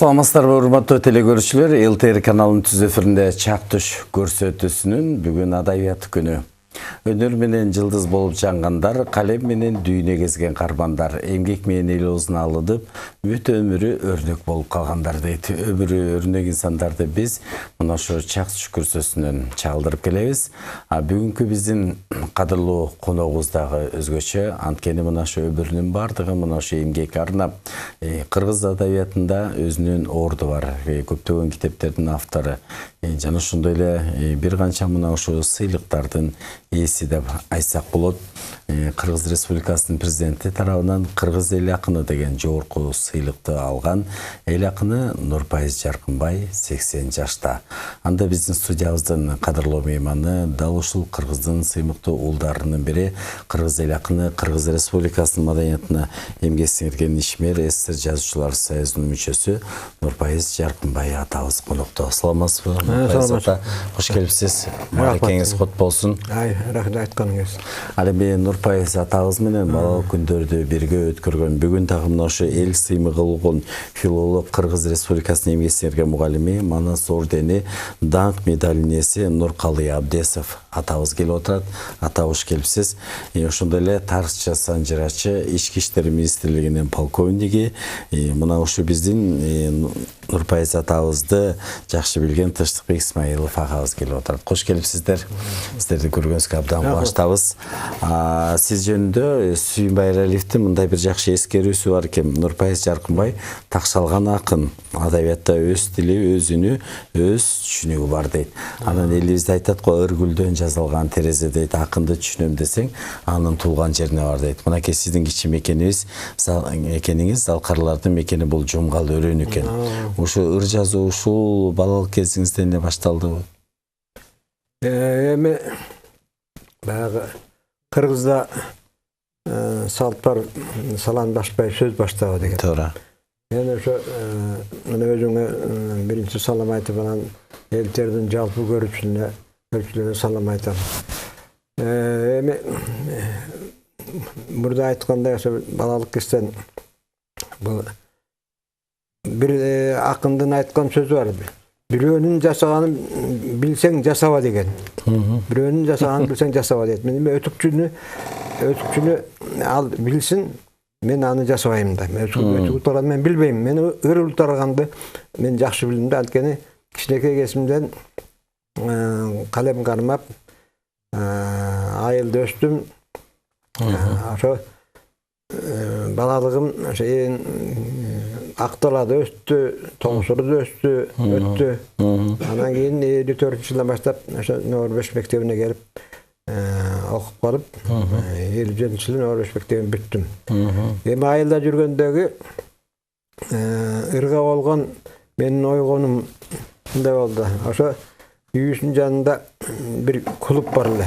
Саламатсыздарбы урматтуу телекөрүүчүлөр, ЛТР каналынын түз эфиринде чактыш көрсөтүүсүнүн бүгүн адабият күнү. Өнөр менен жылдыз болуп жангандар, калем менен дүйнө кезген кармандар, эмгек менен эл оозуна алынып, бүт өмүрү өрнөк болуп калгандар дейт. Өмүрү өрнөк инсандарды биз мына ошо чактыш көрсөтүүсүнөн чагылдырып келебиз. Бүгүнкү биздин кадырлуу коногубуз дагы өзгөчө. Анткени мына ошо өмүрүнүн бардыгы мына ошо эмгекке арнап, кыргыз адабиятында өзүнүн орду бар. Көптөгөн китептердин автору. Жана ошондой эле бир канча мына ошо сыйлыктардын ээси деп айтсак болот. Кыргыз Республикасынын президенти тарабынан кыргыз эл акыны деген жогорку сыйлыкты алган эл акыны Нурпайыз Жаркынбай 80 жашта. Анда биздин студиябыздын кадырлуу мейманы дал ушул кыргыздын сыймыктуу уулдарынын бири, кыргыз эл акыны Кыргыз Республикасынын маданиятына эмгек сиңирген ишмер СССР жазуучулар союзунун мүчөсү Нурпайыз Жаркынбай атабыз конокто. Саламатсызбы? Кош келипсиз. Маекеңиз кут болсун. Рахмет айтканыңыз. Ал эми Нурпайыз атабыз менен балалык күндөрдү бирге өткөргөн, бүгүн дагы мына ошо эл сыймыгы болгон филолог, Кыргыз Республикасынын эмгек сиңирген мугалими, Манас ордени, даңк медалинин ээси Нуркалый Абдесов атабыз келип отурат. Ата кош келипсиз. Ошондой эле тарыхчы, санжырачы, Ички иштер министрлигинин полковниги, мына ошо биздин Нурпайыз атабызды жакшы билген Тыштыкбек Исмаилов агабыз келип отурат. Кош келипсиздер. Сиздерди көргөнүзгө абдан кубачтабыз. Сиз жөнүндө Сүйүнбай Эралиевдин мындай бир жакшы эскерүүсү бар экен. Нурпайыз Жаркынбай такшалган акын, адабиятта өз тили, өз үнү, өз түшүнүгү бар дейт. Анан элибизде айтат го, ыргүлдөн жазылган терезе дейт, акынды түшүнөм десең, анын туулган жерине бар дейт. Мынакей сиздин кичи мекениңиз, залкарлардын мекени бул Жумгал өрөөнү экен. Ушу ыр жазуу ушул балалык кезиңизден эле башталдыбы? Эми баягы кыргызда салт бар, салан башпай сөз баштабы деген. Туура. Эми ошо мына өзүңө биринчи салам айтып анан элтердин жалпы көрүүчүлөрүнө салам айтам. Эми мурда айткандай ошо балалык кезден бул бир акындын айткан сөзү бар. Бирөөнүн жасаганын билсең жасаба деген. Бирөөнүн жасаганын билсең жасаба дейт. Мен өтүкчүнү ал билсин, мен аны жасабайм да. Өтүк турган мен билбейм. Мен ыр ултарганды мен жакшы билдим да. Анткени кичинекей кезимден калем кармап, айылда өстүм. Ошо балалыгым ошо Акталада өстү, Тоңсурда өттү. Анан кийин 54-жылдан баштап ошо Норбеш мектебине келип окуп калып, 57-жылы Норбеш мектебин бүттүм. Эми айылда жүргөндөгү ырга болгон менин ойгонум мындай болду. Ошо үйүбүздүн жанында бир клуб бар эле.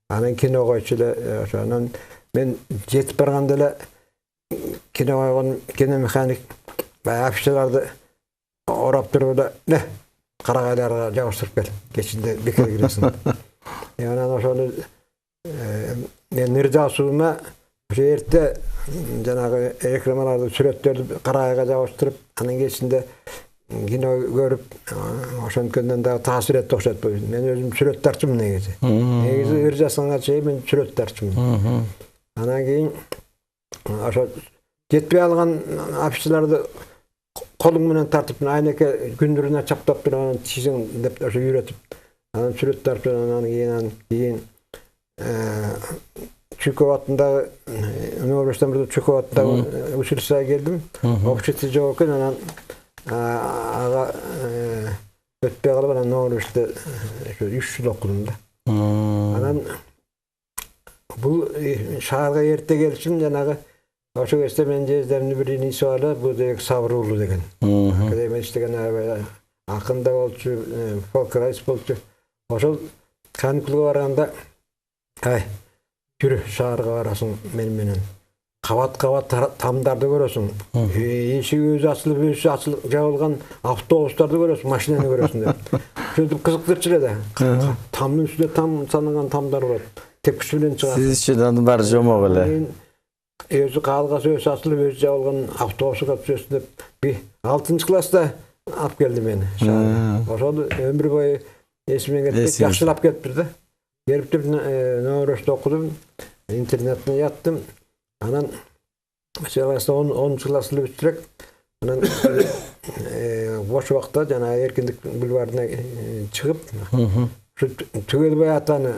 Анан кино койчу эле, ошонун мен жетип барганда эле кино койгон киномеханик афишаларды орап туруп эле карагайларга жабыштырып кел. Кечинде бекер киресиң. Анан ошону мен ыр жазуума ошо эрте жанагы рекламаларды, сүрөттөрдү карагайга жабыштырып, анан кечинде кино көрүп, ошонткөндөн дагы таасирет окшот. Мен өзүм сүрөт тартчумун негизи. Негизи ыр жазганга чейин мен сүрөт тартчумун. Анан кийин ошо жетпей алган афишаларды колуң менен тартып, айнеке күндүрүнө чаптап туруп, анан чизиң деп ошо үйрөтүп, анан сүрөт тартып, анан кийин Чүкөв атындагы Норбештен бирде Чүкөв атындагы училищеге келдим. Общество жок экен, анан ага өтпөй калып, анан Норбеште 3 жыл окудум да. Анан бул шаарга эрте келишим жанагы ошо кезде менин жездеримдин бир иниси бар эле, бул деги Сабыр уулу деген. Академия иштеген акын да болчу, фолклорист болчу. Ошол каникулга барганда, жүрү шаарга барасың менен. Кабат-кабат тамдарды көрөсүң. Эшиги өзү ачылып жабылган автобустарды көрөсүң, машинаны көрөсүң деп. Ошентип кызыктырчу эле да. Тамдын үстүндө там санаган тамдар болот. Тепкич менен чыгат. Сиз үчүн анын баары жомок эле. özü kalgası öz asılı öz jabılgan avtobusu köpçüsünde bir 6. klasta alып geldi meni. Oşol ömür boyu esime gelip yaxşılap kettirdi. Gelip Növrös'te okudum. İnternetine yattım. Anan mesela 10. klaslı bitirek. Anan boş vakta jana Erkinlik bulvarına çıkıp şu Tügelbay atanı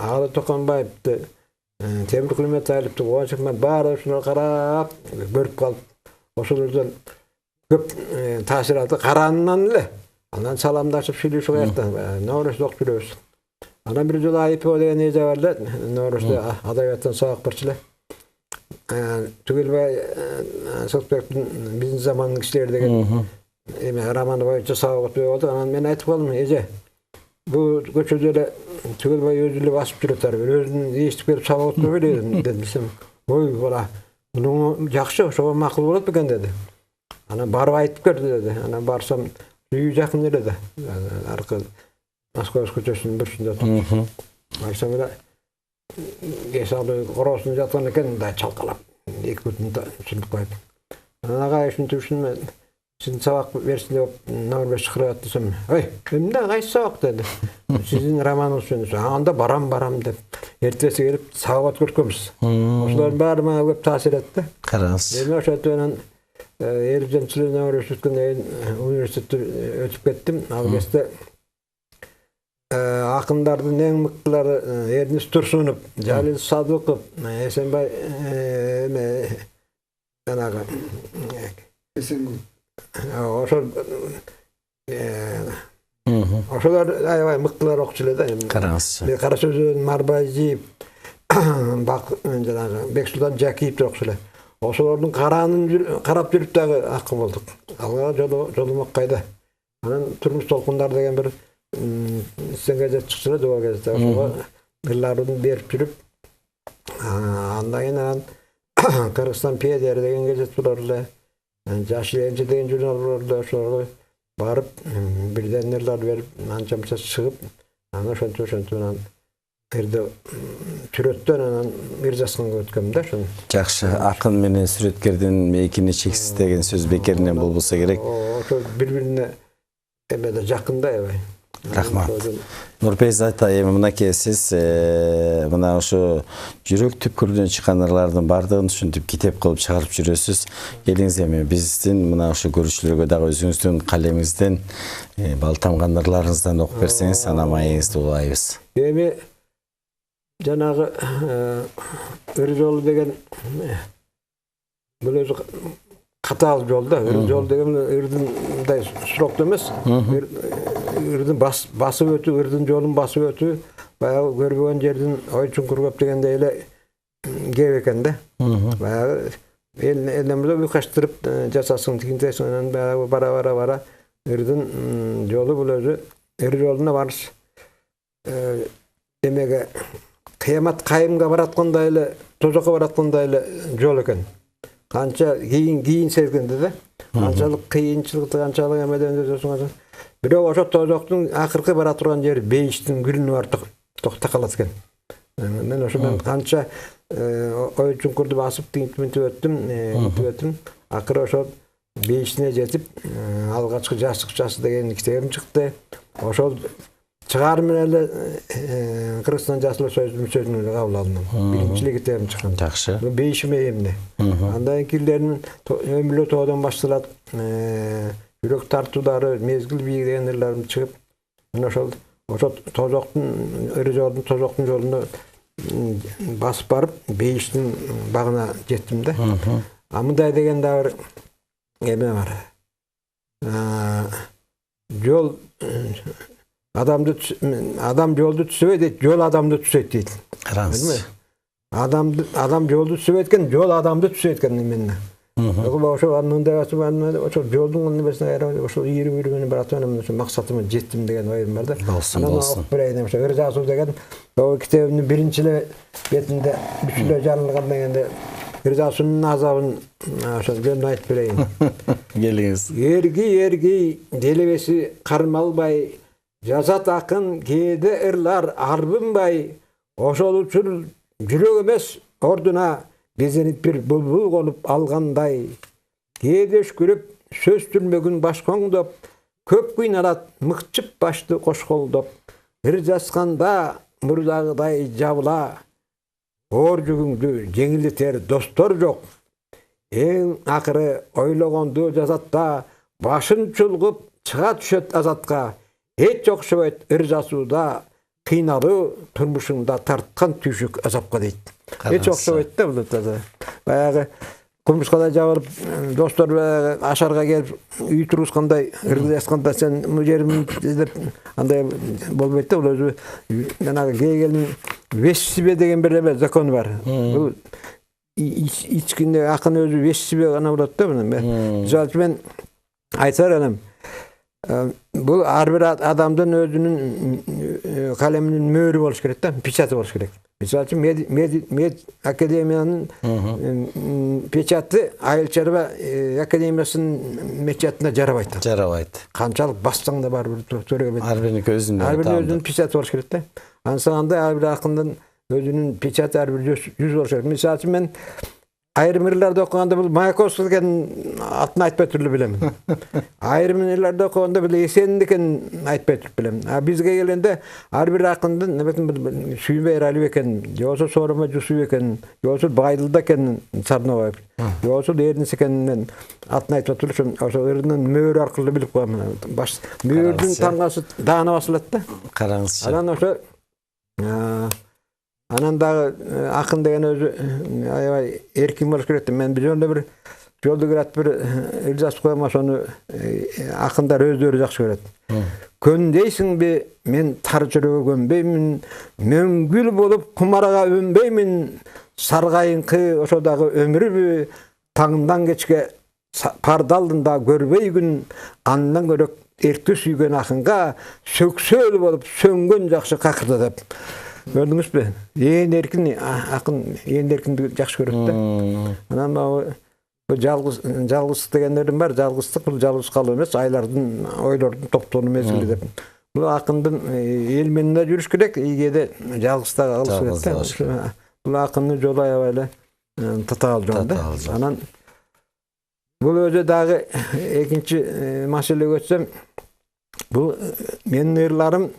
Ağlı Tokanbayıp'tı Temir Kılmet ayılıptı. Oğa çıkma bağırdı şunu karap görüp kalıp oşulurdan köp tasir aldı. Karanından ile. Ondan salamdaşıp şöyle şu ayakta. Növrös'te okuyoruz. Ana bir jol ayıp o degan nece vardı. Növrös'te adayattan sağık birçile. Tügelbay Sotbek'tin bizim zamanın kişileri degen romanı boyunca sağık oldu. Anan men aytıp kaldım. Ece bu göçöjele Tügelbay özüyle basıp jüreter. Özünü eşitip gelip sağık otmuyor dedim. Oy bola. Bunu jakşı, şoğa makul bolat beken dedi. Ana barıp aytıp gördü dedi. Ana barsam suyu jakın dedi. Arka Moskova köçesinin birisinde oturup. Barsam öyle Gesalı korosunu jatan eken da çalkalap. İki bütünde sürüp koyup. Ana şunu düşünme. Sizin sabak versin deyip Norveç çıkırattı desem. Oy, önümde kaç sabak dedi. Sizin romanınız söndü. Anda baram dedi. Ertesi gelip savat görkümüz. Oşuların bari bana köp tasir etti. Karans. Benim oşat dönen Erzincanlı Norveç üniversitede ötüp kettim. Avgeste akındardı en mıktıları Ernest Tursunov, Jalil Sadıkov, Esenbay oşolar mıktılar okçularda. Karans. Karasözün Marbaycı, Beksultan Jakiyip okçular. Oşolarның karap жүрüp dagı akı bulduk. Algara jolumak kayda. Anan turmuş tolkunlar degen bir sen gazet çıksıra doğa gazete. Oşoga yıllarını berip жүрüp andan Kırgızstan Piyaderi degen gazet bularla. Jaşilenci degen jurnal bularla. Oşoga barıp birdenlerler verip ançamsa çıkıp ana şontu Kırdı türötten anan bir jasqınga ötkümde şunu. Жақшы, ақын менен сүрөткердин мейкини чексиз деген сөз бекеринен болбосо керек. Ошо бири-бирине эмеде жакында эбай. Рахмат. Нурпейз айта, мынакей сиз мына ошо жүрөк түпкүрүнөн чыккан ырлардын бардыгын түшүнтүп китеп кылып чыгарып жүрөсүз. Келиңиз эми биздин мына ошо көрүүчүлөргө дагы өзүңүздүн калемиңизден бал тамган ырларыңыздан окуп берсеңиз анан маегиңизди улайбыз. Эми жанагы ыр жол деген бул өзү катаал жол да. Ыр жол деген ырдын мындай сурокту эмес. Ырдын басып өтүү, ырдын жолун басып өтүү, баягы көрбөгөн жердин ой чуңкур көп дегендей эле кеп экен да. Баягы элемизде уйкаштырып жасасын тигинтесин анан баягы бара ырдын жолу бул өзү ыр жолуна барыс. Демеге кыямат кайымга бараткандай эле, тозокко бараткандай эле жол экен. Канча кийин сезгенде да. Канчалык кыйынчылыкты, канчалык эмеден өтөсүң. Бирок ошо тозоктун акыркы бара турган жери бейиштин гүлүнө бар токтакалат экен. Мен ошо канча ой чуңкурду басып өттүм. Акыры ошо бейиштине жетип, алгачкы жашыкчасы деген китебим чыкты. Ошол чыгарым эле Кыргызстан Жаштар Союзунун кабыл алдым. Биринчилик китебим чыккан. Жакшы. Бейишиме эмне. Андан кийинлеринин өмүрлө тоодон башталат. Жүрөк тартуудары, мезгил бийик деген ырларым чыгып, ошо тозоктун жолуна басып барып, бейиштин багына жеттим да. Мындай деген да бир эме бар. Жол адам жолду түзөбөйт дейт, жол адамды түзөйт дейт. Караңыз. Адам жолду түзөбөйт экен, жол адамды түзөйт экен эмне. Ошо ошо жолдун небесине ошо ийри-ийри баратам, ошо максатыма жеттим деген оюм бар да. Болсун. Ыр жазуу деген китебимдин биринчи бетинде бүчүлө жарылган дегенде ыр жазуунун азабын ошо жөн айтып берейин. Келиңиз. Эрги делебеси кармалбай, жазат акын кээде ырлар арбынбай, ошол үчүн жүрөк эмес ордуна Gezenip bir bulbul olup alganday, Gedeş görüp söz türmөгün başkoңдоп, köp kuynalat mıkçıp başты koşkolдоп, bir jaskanda murdagıday jabıla, Orjugüңdü жеңилдетер dostor жок. Eň akırı oylogondu jazatda, başın çulgup çıga düşet azatga, hiç okşoyt ırzasuda, kıynalı turmuşunda tartkan tüşük azapka deyit. Hiç okşoyt da bu tadı. Bayağı Kumuşkada jabılıp dostor aşarga gelip üy turuskanday ırgıdaskanda sen müjerim izlep anday bolbойт да, ул өзү жанагы Гегельдин вещсибе деген бир закон бар. Бул ичкинде акын өзү вещсибе гана болот да мына. Мисалы үчүн мен айтар элем. Бул ар бир адамдын өзүнүн калеминин мөөрү болуш керек да, печаты болуш керек. Misal için Med Akademiyanın peçatı Ayılçarba Akademiyasının meçatına jarabayt. Jarabayt. Kançalık bassaң da bar bir törege bet. Arbirinin özünde. Arbirinin peçatı bolуш керек да. Ansanda arbir akındın özünün peçatı arbir yüz bolуш керек. Misal için men ayrim yerlerde okuganda bu Mayakovskiy degen atını aytpay türlü bilemin. Ayrim yerlerde okuganda bile Esen degen aytpay türlü bilemin. Bizge gelende har bir akındın nebetin suybe erali eken, yosu soruma jusu eken, yosu baydılda eken sarnova, yosu derdinsi ekeninden atını aytpay türlü. Oso erinin möөр arkılы bilip koyamın. Möörдün tangası dağına basılat da. Karangsız. Anan oso Anan da akın degen özü aябай erkin boluş керек. Men bir jönde bir joldu girat bir iljas koymas onu akınдар özdörü jakşı göret. Köndeysiňbi men tar jürege gömbeymin, möngül bolup kumaraga önbeymin, sargayınkı oşodagı ömürü taňdan geçke pardaldında görbey gün andan görek erki süýgen akınga söksöl bolup söngön jakşı kakırdı dep. Gördünüz mü? En erkin akın, en erkin jakşı görüp de. Anan bu jalgızlık degenlerin var. Jalgızlık bu jalgız kalı emes, aylardın, oylardın toptonu mezgili dep. Bu akındın el meninde yürüş gerek, iyide jalgızda kalış gerek de. Bu akının jolu aябай tatal jonda. Anan bu öze dağı ekinci mesele götsem, bu menin ırlarım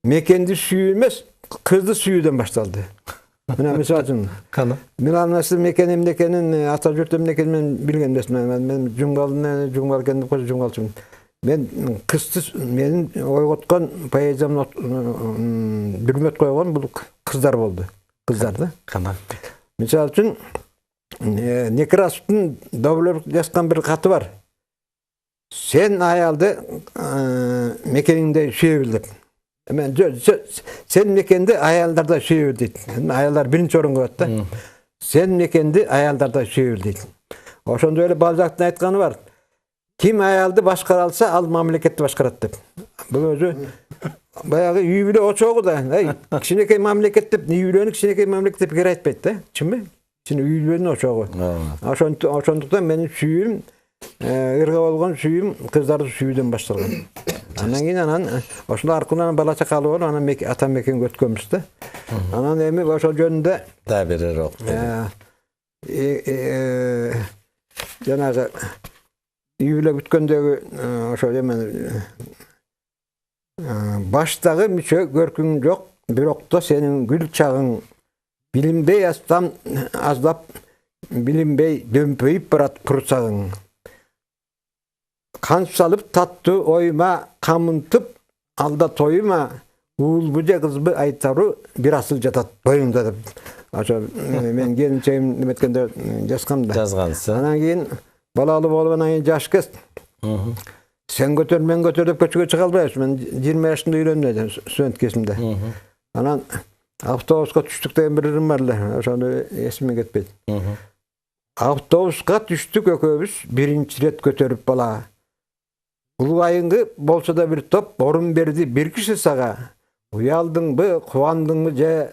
mekendi süýmez, kızdı süyüden başladı. Mına misal üçün. Kana. Milan nasıl mekenimdekenin Atatürk memleketinden bilgen desmen. Men Jungal kendim koşu Jungalçım. Men kızdı menin oygotkan poeziyamın bürmet koygan bu kızlar boldu. Kızlardı. Kana. Misal üçün Nekrasov'un Davulur yazgan bir katı var. Sen ayaldı mekeninde süyebildim. Men sen mekende ayallarda süýür deyt. Ayallar birinci orunga atda. Sen mekende ayallarda süýür deyt. Oşonda öyle Balzac'ın aytgany var. Kim ayaldı başkara alsa al mamleketni başkarat dep. Bu özü bayağı üy bile oçoğu da. Kişinekey mamleket dep, üylönük kişinekey mamleket dep geri aytpayt da. Çinmi? Şimdi üylönün oçoğu. Oşonduktan menin süýüm ırga bolgan süýüm kızları süýüden başlagan. Anan keyin anan oşunda arkunan bala çakalı bol, anan atam meken götkönmüşdi. Anan emi oşo jönde da berer okdy. Janaga üýle gütkendegi oşo demen başdagı müçe görküň jok, birokda senin gül çağın bilinbey astam azlap bilinbey dömpeyip barat pursagın. Kan salıp tattı oyma, kamıntıp alda toyuma, uğul buca kızbı aytarı bir asıl jatat boyunda dep. Aşa men gelinçeyim demetkende jaskamda. Жазғансың. Anan keyin balalı bolup anan keyin jaş kes. Sen götür, men götür dep köçüge çıga albayız. Men 20 yaşında öýrendim student kesimde. Anan avtobuska düştük degen bir irim barlar. Oşonu esime ketpeyt. Avtobuska düştük ököbüz birinci ret götürüp bala. Ulgayıngı bolsa da bir top orun berdi bir kişi sağa. Uyaldıňby, kuwandyňby je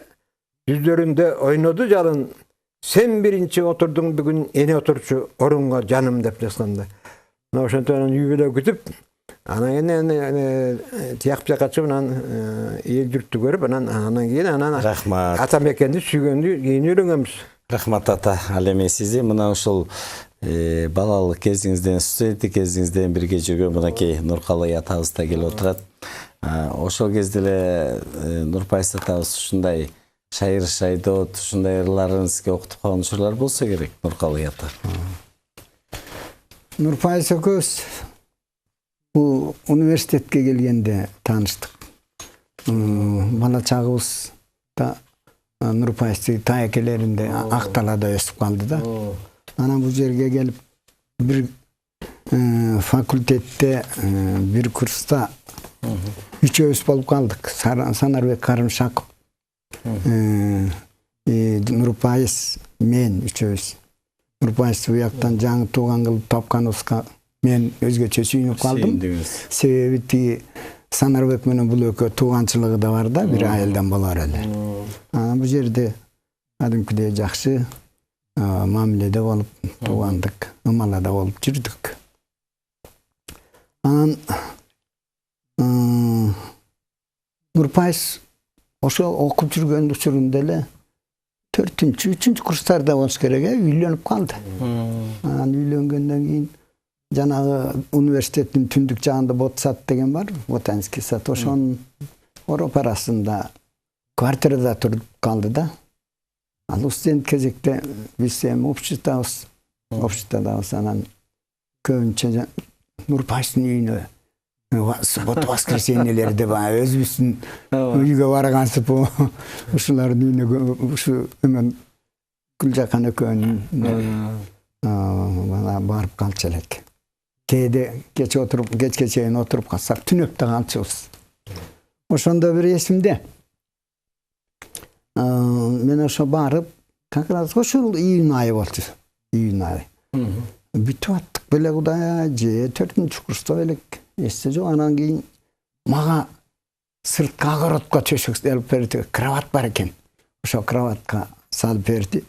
yüzlerinde oynadı jalın. Sen birinci oturduň bugün ene oturçu orunga canım dep jaskanda. Oşondan yübele kütüp ana ene tiyakpya kaçıp anan el jürtü görüp anan keyin anan Rahmat. atam ekendi süýgendi, giýini öğrenýärmiz. Рахмат ата, ал эми сизди мына ушул балалык кезиңизден, студенттик кезиңизден бирге жүргөн мынакей Нуркалый атабыз да келип отурат. Ошол кезде эле Нурпайыс атабыз ушундай шайыр шайдоот, ушундай ырларын сизге окутуп калган учурлар болсо керек, Нуркалый ата. Нурпайыс экөөбүз бул университетке келгенде тааныштык. Бала чагыбыз да Нурпайыстын таекелеринде Акталада өсүп калды да. Анан бул жерге келип бир факультетте бир курста үчөөбүз болуп калдык. Санарбек Карымшаков, Нурпайыс, мен үчөөбүз. Нурпайысты буяктан жаңы тууган кылып тапканыбызга мен өзгөчө сүйүнүп калдым. Себеби тиги Санарбек менен бул экөө тууганчылыгы да бар да, бир айылдан болор эле. Анан бул жерде кадимкидей жакшы мамиледе болуп туугандык, ымалада болуп жүрдүк. Анан Нурпайыс ошо окуп жүргөн учурунда эле 4-3 курстарда болуш керек, үйлөнүп калды. Анан үйлөнгөндөн кийин жанагы университеттин түндүк жагында Ботсад деген бар, ботанический сад, ошонун оропарасында квартирада туруп калды да. Ал студент кезекте биз эми обществодабыз, анан көбүнчө Нурпайыстын үйүнө суббота-воскресеньелерде өзүбүздүн үйгө баргансып, ушулардын үйүнө ушу эмен Гүлжакан экөөнүн барып калчу элек. Кээде кечке чейин отуруп калсак, түнөктө калчубуз. Ошондо бир эсимде. Мен ошо барып, как раз ошол июнь айы болчу. Июнь айы. Бүтүп аттык беле Кудай, же 4-ч курста белек. Эсте жок. Анан кийин мага сыртка огородко төшөк элип берди. Кровать бар экен. Ошо кроватка салып берди.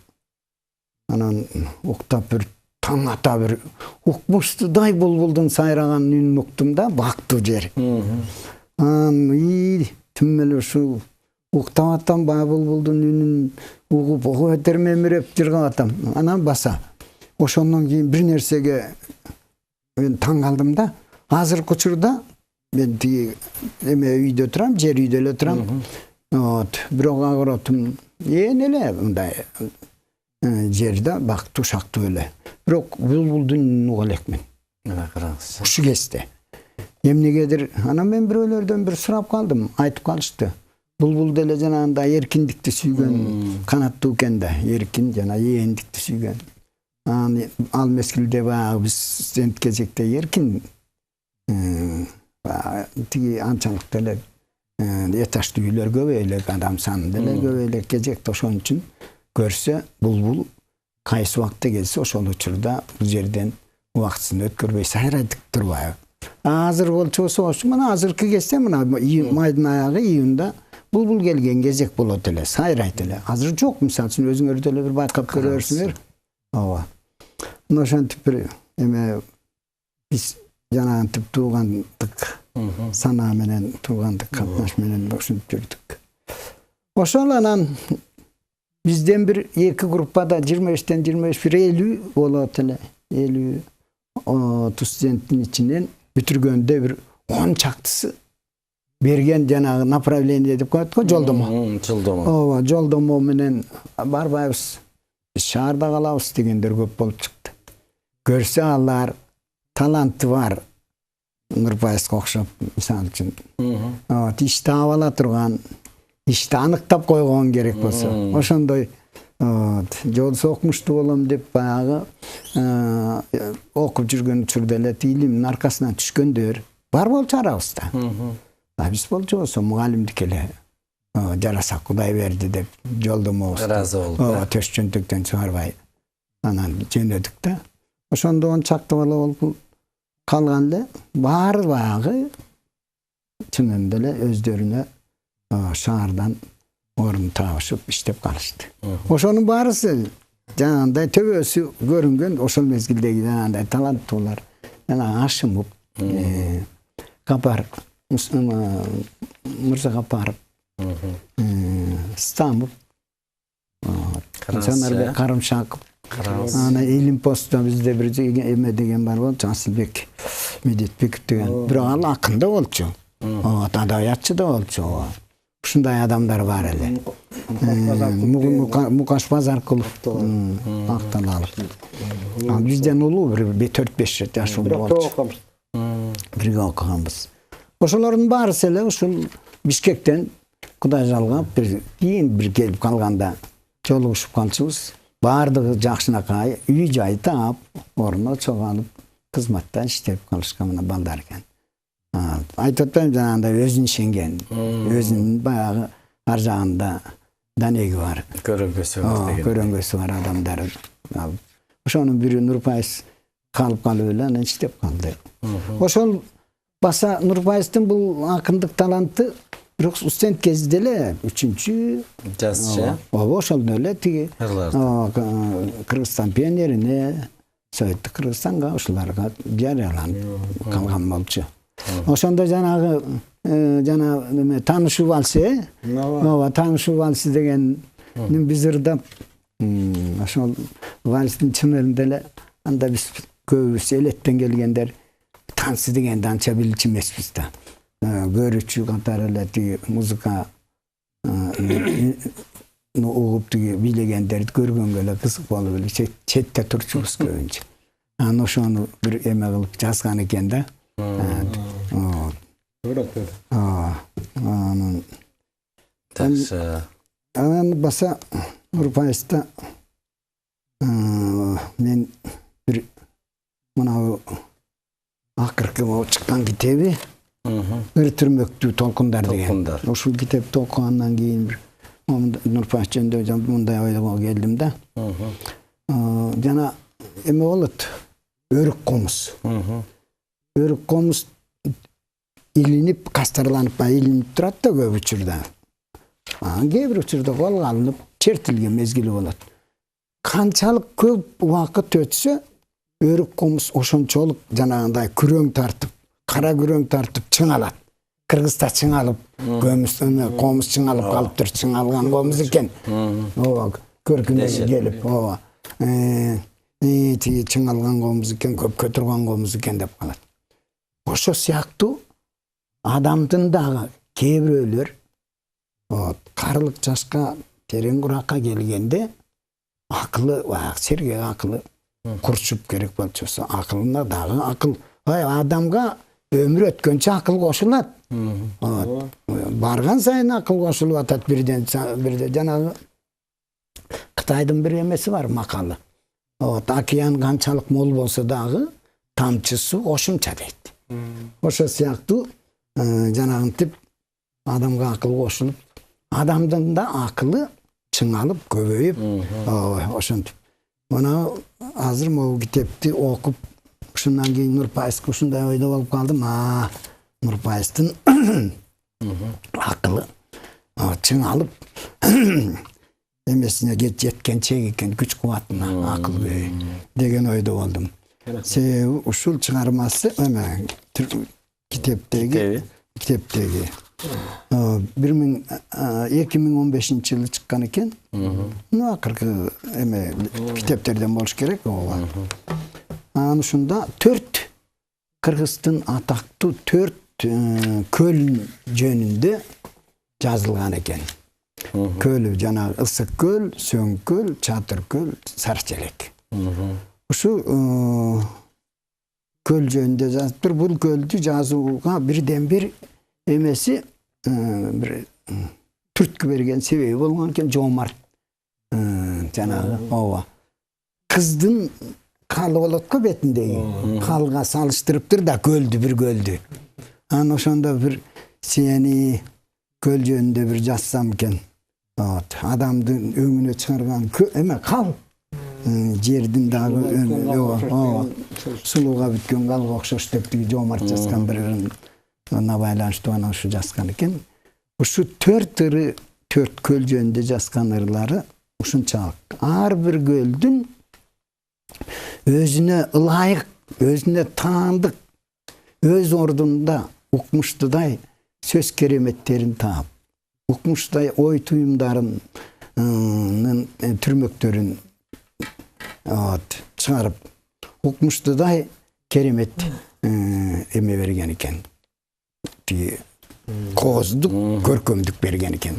Анан уктап бир таң ата бир укмуштудай булбулдун сайраган үнүн уктум да, бактуу жер. Анан түм эле ушу уктап атам, булбулдун үнүн угуп, ого термемиреп жыргап атам. Анан баса. Ошондон кийин бир нерсеге мен таң калдым да. Азыркы учурда мен тиги эме үйдө турам, жер үйдө эле турам. Бирок огородум ээн эле мындай жерде бактуу шактуу эле. Бирок булбулдун үнүн уга элекмин. Ушу кезде. Эмнегедир анан мен бирөөлөрдөн бир сурап калдым, айтып калышты. Булбул деле жанагындай эркиндикти сүйгөн канаттуу экен да, эркин жана ээндикти сүйгөн. Ал мезгилде баягы биз студент кезекте эркин тиги анчалык деле этаждуу үйлөр көп элек, адам саны деле көп элек кезекте, ошон үчүн көрсө булбул кайсы убакта келсе ошол учурда бул жерден убактысын өткөрбөй сайрайтып турбайбы. Азыр болчу болсо, мына азыркы кезде мына майдын аягы июнда булбул келген кезек болот эле, сайрайт эле. Азыр жок, мисалы үчүн өзүңөр деле бир байкап көрөрсүңөр. Ооба. Ошентип бир эме биз жанагынтип туугандык санаа менен, туугандык катнаш менен ушинтип жүрдүк. Ошол анан бизден бир 2 группада 25-тен 50 болот эле. 50 студенттин ичинен бүтүргөндө бир 10 чактысы берген жанагы направление деп коет го, жолдомо. Ооба, жолдомо менен барбайбыз. Шаарда калабыз дегендер көп болуп чыкты. Көрсө алар таланты бар. Нурпайыска окшоп, мисалы үчүн. Ишти ала турган, ишти аныктап койгон керек болсо. Ошондой жолсо окумуштуу болом деп баягы окуп жүргөн учурда эле илимдин аркасынан түшкөндөр бар болчу арабызда. Биз болчу болсо мугалимдик эле жараса Кудай берди деп жолдомобузду ыраазы болуп, төш чөнтөктөн чыгарбай анан жөнөдүк да. Ошондо 10 чакты бала болуп калган эле, баары баягы чынында эле өздөрүнө шаардан орун табышып иштеп калышты. Ошонун баарысы жанагындай төбөсү көрүнгөн ошол мезгилдеги жанагындай таланттуулар. Жана Ашымов, Капар, Мырза Капаров, Стамов, Жанарбек Карымшаков. Ана Илимпостта бизде бир эме деген бар болчу, Асылбек Медетбеков деген. Бирок ал акын да болчу. Адабиятчы да болчу. Ушундай адамдар бар эле. Мукаш Базаркулов Акталалов. Бизден улуу бир 4-5 жашыл болчу. Бирге окуганбыз. Ошолордун баарысы эле ушул Бишкектен Кудай жалгап кийин бир келип калганда жолугушуп калчубуз. Бардыгы жакшынакай үй жай таап, орнуна чогалып, кызматта иштеп калышкан мына балдар экен. Айтып атпайм, жанагындай өзүн ишенген, өзүнүн баягы ар жагында данеги бар. Көрөнгөсү бар адамдар. Ошонун бири Нурпайыз калып эле анан иштеп калды. Ошол баса Нурпайыздын бул акындык таланты бирок студент кезинде эле 3-чү жазчы. Ошол эле тиги Кыргызстан пионерине, Советтик Кыргызстанга ушуларга жарыяланып калган болчу. Ошондо жанагы жана таанышуу вальси, таанышуу вальси деген биз ырдап, ошол вальстин чын эле анда биз көбүбүз элеттен келгендер танцы дегенди анча билчү эмеспиз да. Көрүүчү катары эле тиги музыка угуп тиги бийлегендерди көргөнгө эле кызык болуп эле четте турчубуз көбүнчө. Анан ошону бир эме кылып жазган экен да. Анан баса Нурпайызда мен бир мынау акыркы чыккан китеби бир түрмөктүү толкундар деген. Ушул китепти окугандан кийин бир Нурпайыз жөнүндө мындай ойго келдим да. Жана эме болот. Өрүк комуз. Өрүк комуз илинип, кастарланып, илинип турат да көп учурда. Кээ бир учурда колго алынып, чертилген мезгили болот. Канчалык көп убакыт өтсө, өрүк комуз ошончолук жанагындай күрөң тартып, кара күрөң тартып чыңалат. Кыргызда чыңалып, комуз чыңалып калыптыр, чыңалган комуз экен. Көркүнө келип, тиги чыңалган комуз экен, көпкө турган комуз экен деп калат. Ошо сыяктуу адамдын дагы кээ бирөөлөр карылык жашка, терең куракка келгенде акылы, сергек акылы курчуп керек болчусу, акылына дагы акыл, адамга өмүр өткөнчө акыл кошулат. Барган сайын акыл кошулуп атат бирде жанагы Кытайдын бир эмеси бар, макалы. Океан канчалык мол болсо дагы тамчысы кошумча дейт. Ошо сыяктуу жанагынтип адамга акыл кошулуп, адамдын да акылы чыңалып, көбөйүп, ошентип. Мына азыр могу китепти окуп, ушундан кийин Нурпайызга ушундай ойдо болуп калдым. Нурпайыздын акылы чыңалып, эмесине жеткен чек экен, күч кубатына акыл деген ойдо болдум. Себеби ушул чыгармасы эме китептеги 2015-жылы чыккан экен. Акыркы эме китептерден болуш керек ого. Анан ушунда 4 Кыргыздын атактуу 4 көл жөнүндө жазылган экен. Көл жана Ысык көл, Сөң көл, Чатыр көл, Сарчелек. Ушу көл жөнүндө жазыптыр. Бул көлдү жазууга бирден бир эмеси бир түрткү берген себеби болгон экен. Жоомарт жанагы кыздын калы болот го бетиндеги. Калга салыштырыптыр да бир көлдү. Анан ошондо бир сени көл жөнүндө бир жазсам экен. Адамдын өңүнө чыгарган эме кал. Жердин дагы сулууга бүткөн калга окшош деп Жоомарт жазган бир байланыштуу анан ушу жазган экен. Ушу 4 көл жөнүндө жазган ырлары ушунчалык. Ар бир көлдүн өзүнө ылайык, өзүнө таандык, өз ордунда укмуштудай сөз кереметтерин таап, укмуштудай ой туюмдарын түрмөктөрүн чыгарып укмуштудай керемет эме берген экен. Кооздук, көркөмдүк берген экен.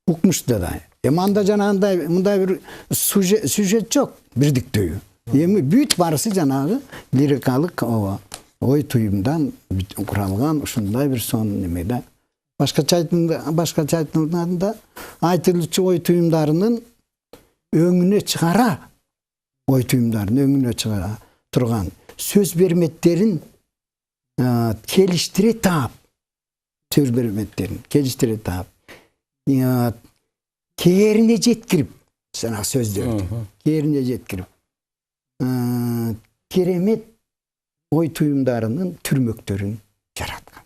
Укмуштудай. Анда жанагындай мындай бир сюжет жок, бирдиктөө. Эми бүт барысы жанагы лирикалык ой туюмдан куралган ушундай бир сон немеде. Башкача айтылганда айтылуучу ой туюмдарынын өңүнө чыгара турган сөз берметтерин келиштире таап кээрине жеткирип жана сөздөрдү кээрине жеткирип керемет ой туюмдарынын түрмөктөрүн жараткан.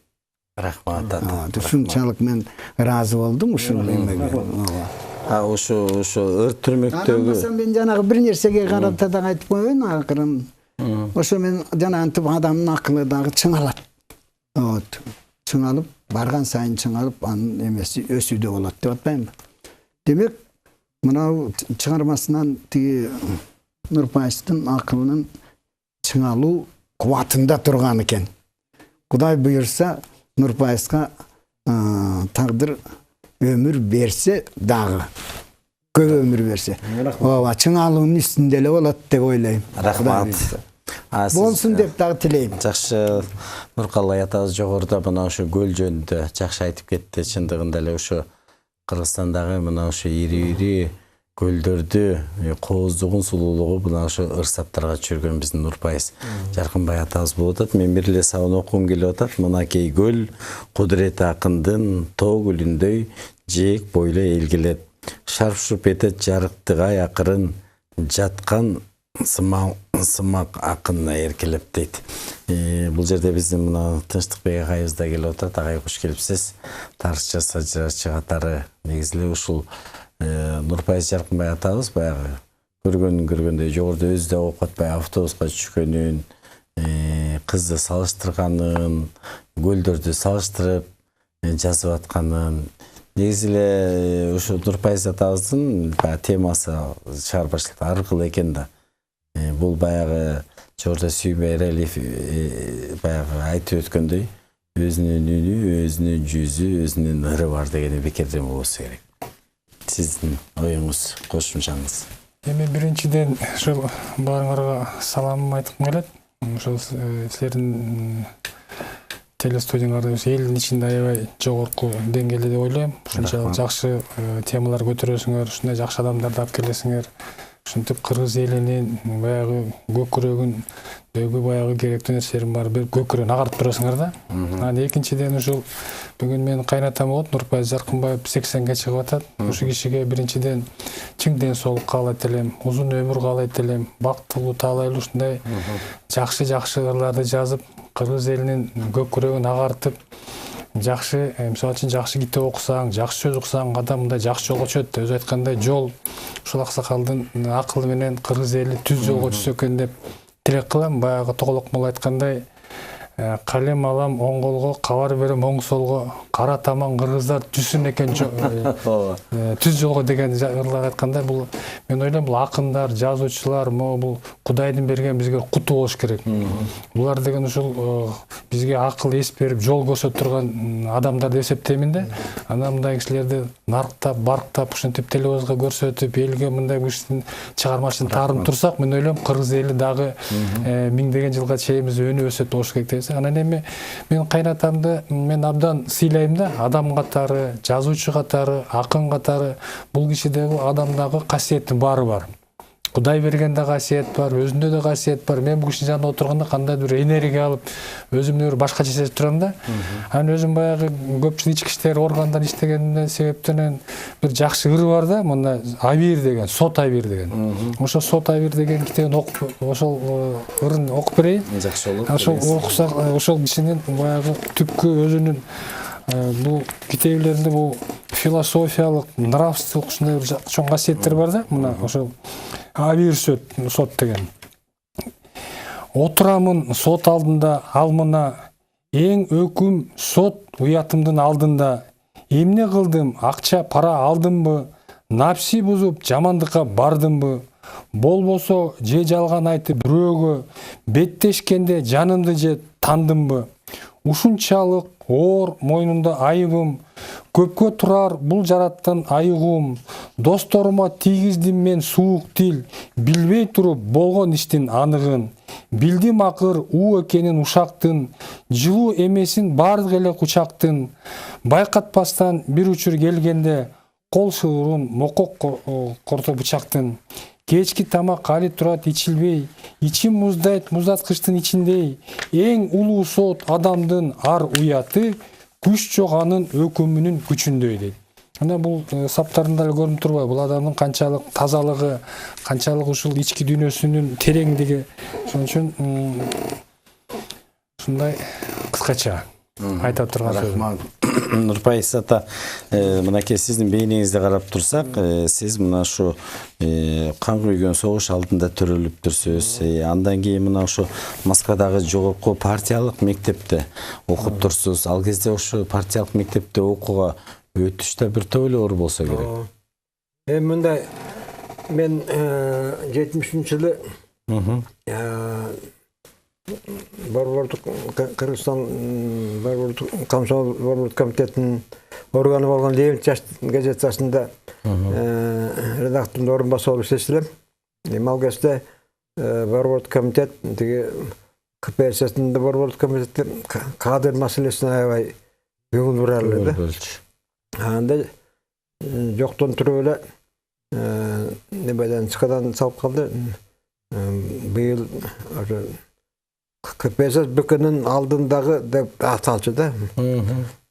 Рахмат. Ушунчалык мен ыраазы болдум ушул эмеге. Ошо ыр түрмөктөгү Мен жанагы бир нерсеге карата да айтып коеюн акырын. Ошо мен жанагынтип адамдын акылы дагы чыңалат. Чыңалып, барган сайын чыңалып, анын эмеси өсүүдө болот деп атпаймынбы? Демек, мынау чыгармасынан тиги Нурпайыстын акылынын чыңалуу кубатында турган экен. Кудай буйрса, Нурпайыска тагдыр өмүр берсе дагы, көп өмүр берсе, чыңалуунун үстүндө эле болот деп ойлойм. Рахмат. Болсун деп дагы тилейм. Жакшы, Нуркалай атабыз жогоруда мына ошо көл жөнүндө жакшы айтып кетти. Чындыгында эле ошо Кыргызстандагы мына ошо ири көлдөрдү кооздугун сулуулугу мына ошо ырсаптарга жүргөн биздин Нурпайыз Жаркынбай атабыз болуп атат. Мен бир эле сабын окугум келип атат. Мынакей көл Кудурет акындын тоо гүлүндөй жээк бойло элгилет. Шарп-шурп этет жарыктыгай акырын жаткан сымак акынына эркелеп дейт. Бул жерде биздин мына Тынчтыкбек агайыбыз да келип атат. Агай куш келипсиз. Тарыхчы сажырачы катары негизи эле ушул Нурпайыз Жаркынбай атабыз баягы көргөндөй жогоруда өзү да окуп атпай автобуска түшкөнүн, кызды салыштырганын, көлдөрдү салыштырып жазып атканын, негизи эле ушу Нурпайыз атабыздын темасы чыгармачылыкта аркылуу экен да. Бул баягы жогоруда Сүймөй Эралиев баягы айтып өткөндөй, өзүнүн үнү, өзүнүн жүзү, өзүнүн ыры бар деген бекерден болбосу керек. Сиздин оюңуз, кошумчаңыз. Эми биринчиден ушул баарыңарга саламым айткым келет. Ошол силердин телестудияңарда элдин ичинде аябай жогорку деңгээлде деп ойлойм. Ушунчалык жакшы темалар көтөрөсүңөр, ушундай жакшы адамдарды алып келесиңер. Ушинтип кыргыз элинин баягы көкүрөгүндөгү баягы керектүү нерселерин бар, бир көкүрөгүн агартып турасыңар да. Анан экинчиден ушул бүгүн менин кайнатам болот, Нурпайыз Жаркынбаев 80ге чыгып атат. Ушул кишиге биринчиден чың ден соолук каалайт элем, узун өмүр каалайт элем, бактылуу, таалайлуу ушундай жакшы ырларды жазып, кыргыз элинин көкүрөгүн агартып, жакшы, мисалы үчүн жакшы китеп окусаң, жакшы сөз уксаң, адам мындай жакшы жолго чыгат. Өзү айткандай, жол ушул аксакалдын акылы менен кыргыз эли түз жолго түшсө экен деп тилек кылам. Баягы Тоголок мол айткандай, калем алам оң колго, кабар берем оң солго, кара таман кыргыздар түшсүн экен түз жолго деген ырлар айткандай, бул мен ойлойм, бул акындар, жазуучулар, бул Кудайдын берген бизге куту болуш керек. Булар деген ушул бизге акыл эс берип, жол көрсөтүп турган адамдар деп эсептеймин да. Анан мындай кишилерди нарктап, барктап, ушинтип телевизорго көрсөтүп, элге мындай кишинин чыгармачылыгын таарынып турсак, мен ойлойм, кыргыз эли дагы миңдеген жылга чейин өнүп өсөт болуш керек деп. Анан эми мен кайнатамды мен абдан сыйлайм да, адам катары, жазуучу катары, акын катары. Бул кишидеги адамдагы касиеттин баары бар. Кудай берген да касиет бар, өзүндө да касиет бар. Мен бул кишинин жанында отурганда кандайдыр бир энергия алып, өзүмдү бир башкача сезип турам да. Анан өзүм баягы көпчүлүк ички иштер органдар иштегенден себептен бир жакшы ыр бар да, мында Абир деген, Сот Абир деген. Ошо Сот Абир деген китебин окуп, ошол ырын окуп берейин. Жакшы болот. Ошол окусак, ошол кишинин баягы түпкү өзүнүн бул китеблеринде бул философиялык, нравстволук ушундай бир чоң касиеттер бар да. Мына ошол Абир Сот деген. Отурамын сот алдында алмына, эң өкүм сот уятымдын алдында. Эмне кылдым, акча, пара алдымбы, Напси бузуп жамандыкка бардымбы? Болбосо же жалган айтып бирөөгө беттешкенде жанымды же тандымбы? Ушунчалык оор мойнунда айыбым, көпкө турар бул жараттан айыгуум. Досторума тийгиздим мен суук тил, билбей туруп болгон иштин аныгын. Билдим акыр уу экенин ушактын, жылуу эмесин бардык эле кучактын. Байкатпастан бир учур келгенде, кол шылырын мокок корто бычактын. Кечки тамак али турат ичилбей, ичим муздайт муздаткычтын ичиндей. Эң улуу сот адамдын ар уяты, күч жок анын өкүмүнүн күчүндөй дейт. Мына бул саптарында эле көрүнүп турбайбы? Бул адамдын канчалык тазалыгы, канчалык ушул ички дүйнөсүнүн тереңдиги. Ошон үчүн ушундай кыскача айтып турган сөз. Нурпайыс ата, мынакей сиздин бейнеңизди карап турсак, сиз мына ушу кан күйгөн согуш алдында төрөлүптүрсүз. Андан кийин мына ушу Москвадагы жогорку партиялык мектепте окуп турсуз. Ал кезде ушу партиялык мектепте окууга өтүш да бир топ эле оор болсо керек. Мындай мен 70-жылы Борбордук Кыргызстан Борбордук Комсомол Борбордук комитетинин органы болгон Левин газетасында редактордун орун басуу болуп иштештилем. Ал кезде Борбордук комитет тиги КПСС-ин Борбордук комитет кадр маселесине аябай көңүл бура эле. Анда жоктон туруп эле небеден чыкадан салып калды. Быйыл КПСС БКнын алдындагы деп аталчу да.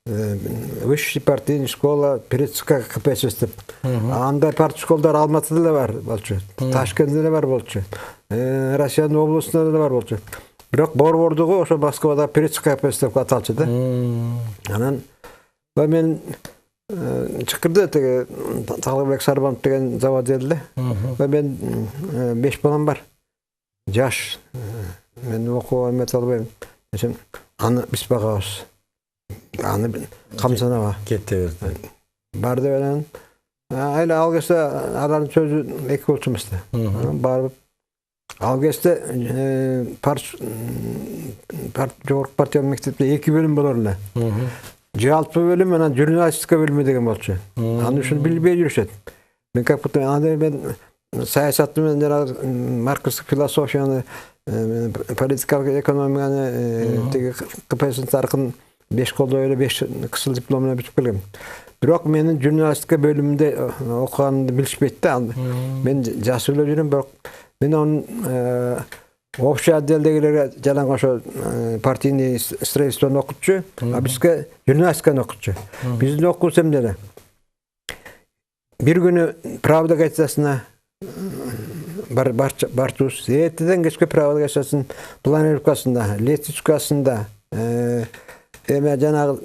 Высший партийный школа Перецкая КПСС деп. Андай партия школдар Алматыда эле бар болчу. Ташкентте эле бар болчу. Россиянын областында эле бар болчу. Бирок Борбордугу ошо Москвада Перецкая КПСС деп аталчу да. Анан мен чыкырды теге Талгыбек Сарбанов деген заводел эле. Мен 5 балам бар. Жаш. Мен окууга эмете албайм. Аны биз багабыз. Аны камсанаба Кете берди. Барды менен айла ал кезде алардын сөзү эки болчу эмес да. Барып ал кезде жогорку партия мектепте 2 бөлүм болор эле. Жалпы бөлүм менен журналистика бөлүмү деген болчу. Аны ушуну билбей жүрүшөт. Мен как будто аны мен саясатты менен жана марксистик философияны, политикалык экономияны тиги КПСС тарыхын 5 колдой эле 5 кысыл диплом менен бүтүп келгем. Бирок менин журналистика бөлүмүндө окуганымды билишпейт да. Мен жаш эле жүрөм, бирок мен анын общий отделдегилерге жалаң ошо партийный строительствону окутчу, а бизге журналистиканы окутчу. Биздин окуусем деле. Бир күнү Правда газетасына бартубуз. Эртеден кечке Правда газетасынын планировкасында, летичкасында, эме жанагы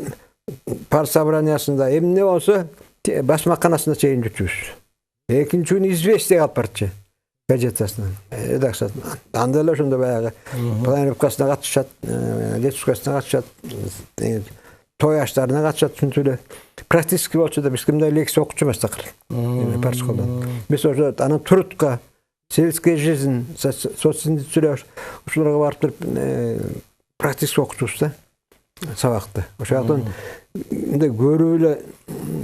партсобраниясында эмне болсо басмаканасына чейин жүрчүбүз. Экинчи күнү известие алып барчу газетасынан, редакциясынан. Анда эле ошондо баягы планировкасына катышат, летичкасына катышат, той аштарына катышат, ушинтип эле практически болчу да, биз кимде лекция окучу эмес такыр. Партшколдон. Биз ошо анан Трудка, сельская жизнь, соцсинтез ушуларга барып туруп практически окутубуз да. Сабакты. Ошондон мындай көрүп эле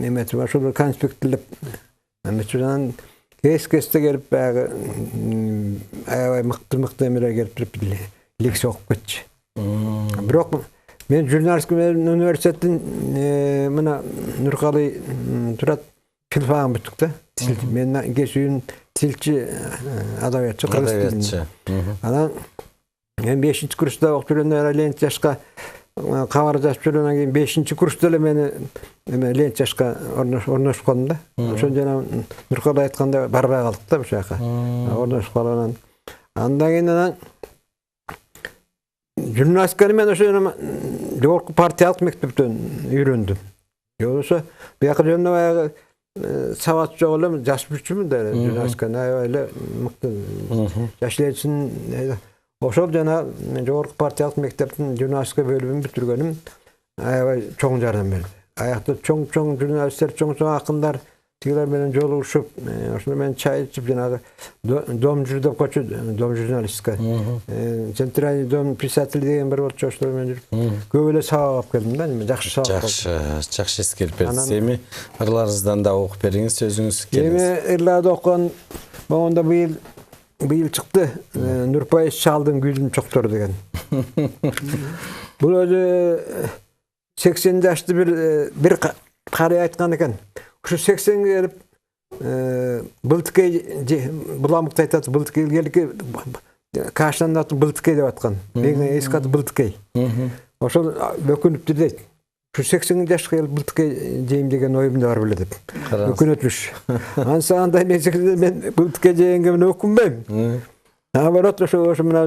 эметип ошол конспекттелеп эметчүран кес-кесте келип баягы аябай мыкты эмелер келип туруп лекция окуп кетчү. Бирок мен журналистика университеттин мына Нуркалый турат филфагын бүттүк да. Мен кесүүм тилчи, адабиятчы, кыргыз тилинен. Анан мен 5-курста окуп жүргөндө Леонид жашка кабар жазып жүргөндөн кийин 5-курста эле мени Леонид жашка орношуп калдым да. Ошон жана Нуркалый айтканда барбай калдык да ошол жака. Орношуп калгандан андан кийин журналистиканы мен ошо жогорку партиялык мектептен үйрөндүм. Жоксо бияка жөнүндө баягы сабат жок эле жазып жүрчүмүн да журналистиканы аябай эле мыкты жашылечин. Ошол жана жогорку партиялык мектептин журналистика бөлүмүн бүтүргөнүм аябай чоң жардам берди. Аякта чоң журналисттер, чоң акындар Tigiler menen joluguşup, oşunda men çay içip janağı domjur dep koçu, dom jurnalistika. Центральный дом писатель деген bir bolчу, oşlar men жүрүp. Көп эле сабак алып келдим да, жакшы сабак. Жакшы эскерип бердиңиз. Эми ырларыңыздан да окуп бериңиз, сөзүңүз келиңиz. Эми ырларды окуган могунда быйыл чыкты. Нурпайыс чалдын гүлүм чоктор деген. Бул өзү 80 жашты bir карый айткан экен. Şu 80'e gelip Bıltıkay bulamıkta aytat Bıltıkay gelip karşıdan atın Bıltıkay dep atkan. Benim eski adı Bıltıkay. Oşol ökünüptü deyt. Şu 80 yaşka gelip Bıltıkay jeyim degen oyumda var bile dep. Ökünütmüş. Ansağında men Bıltıkay jeyinge men ökünbeyim. Nabarat oşo mena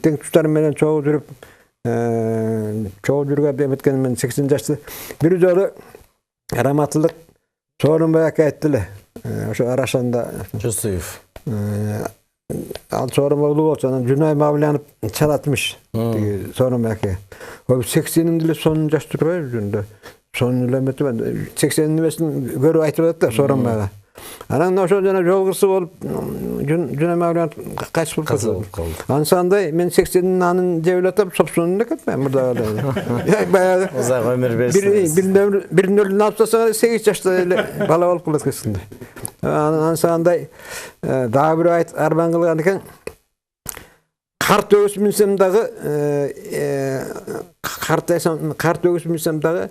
teң tutarım menen çoğu жүрüp çoğu жүрüp emetken men 80 yaşta bir jolu rahmatlık sorun bayak ayttılar. Şu Araşan'da Jusuyuf. Al sorun oğlu olsa Cünay Mavlanıp çalatmış. Sorun bayak. O 80'in dili sonun yaş duruyor yüzünde. Sonun lemeti ben 80'in nüvesini görü ayttılar da sorun bayak. Anan o şöyle yolgusu olup Cünay Mavlanıp kaç bul kaldı. Ansanda men 80'in anın devletim sopsununda katmam burada öyle. Bayağı uzak ömür versin. Bir nörlü napsasa 8 yaşta bala olup kılat kısında. Ansanda daha bir ayet arban kılgan eken kart ögüs minsemdagi kart ögüs minsemdagi